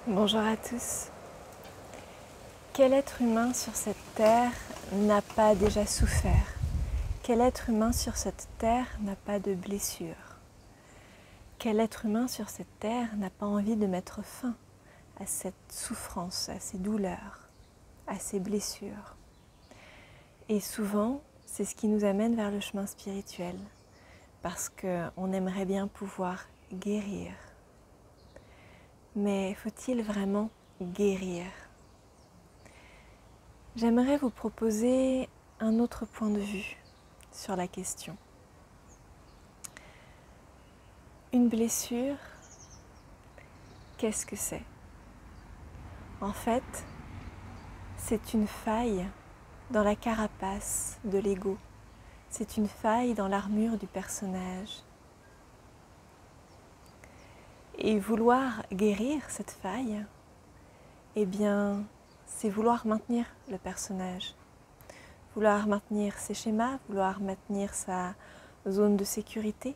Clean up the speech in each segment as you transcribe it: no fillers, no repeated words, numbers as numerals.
Bonjour à tous. Quel être humain sur cette terre n'a pas déjà souffert? Quel être humain sur cette terre n'a pas de blessures? Quel être humain sur cette terre n'a pas envie de mettre fin à cette souffrance, à ces douleurs, à ces blessures? Et souvent, c'est ce qui nous amène vers le chemin spirituel, parce qu'on aimerait bien pouvoir guérir. Mais faut-il vraiment guérir? J'aimerais vous proposer un autre point de vue sur la question. Une blessure, qu'est-ce que c'est? En fait, c'est une faille dans la carapace de l'ego. C'est une faille dans l'armure du personnage. Et vouloir guérir cette faille, eh bien, c'est vouloir maintenir le personnage. Vouloir maintenir ses schémas, vouloir maintenir sa zone de sécurité.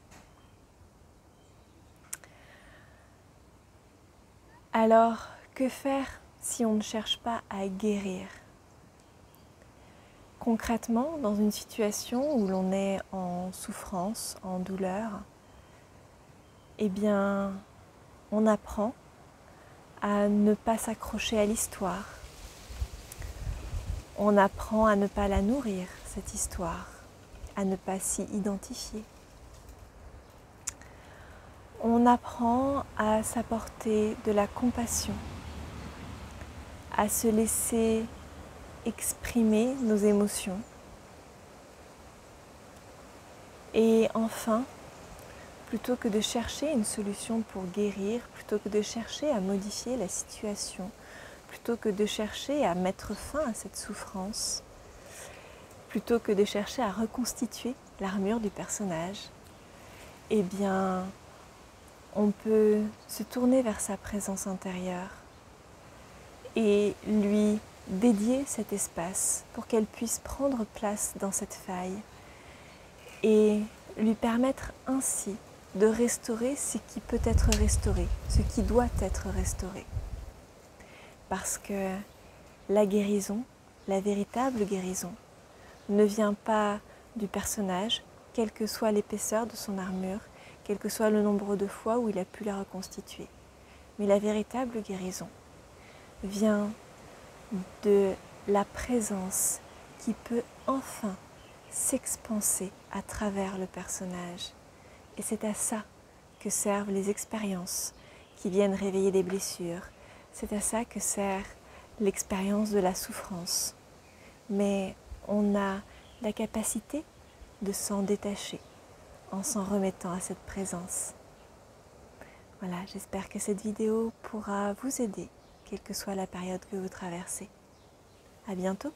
Alors, que faire si on ne cherche pas à guérir? Concrètement, dans une situation où l'on est en souffrance, en douleur, eh bien, on apprend à ne pas s'accrocher à l'histoire. On apprend à ne pas la nourrir, cette histoire, à ne pas s'y identifier. On apprend à s'apporter de la compassion, à se laisser exprimer nos émotions. Et enfin, plutôt que de chercher une solution pour guérir, plutôt que de chercher à modifier la situation, plutôt que de chercher à mettre fin à cette souffrance, plutôt que de chercher à reconstituer l'armure du personnage, eh bien, on peut se tourner vers sa présence intérieure et lui dédier cet espace pour qu'elle puisse prendre place dans cette faille et lui permettre ainsi de restaurer ce qui peut être restauré, ce qui doit être restauré. Parce que la guérison, la véritable guérison, ne vient pas du personnage, quelle que soit l'épaisseur de son armure, quel que soit le nombre de fois où il a pu la reconstituer. Mais la véritable guérison vient de la présence qui peut enfin s'expanser à travers le personnage. Et c'est à ça que servent les expériences qui viennent réveiller des blessures. C'est à ça que sert l'expérience de la souffrance. Mais on a la capacité de s'en détacher en s'en remettant à cette présence. Voilà, j'espère que cette vidéo pourra vous aider, quelle que soit la période que vous traversez. À bientôt!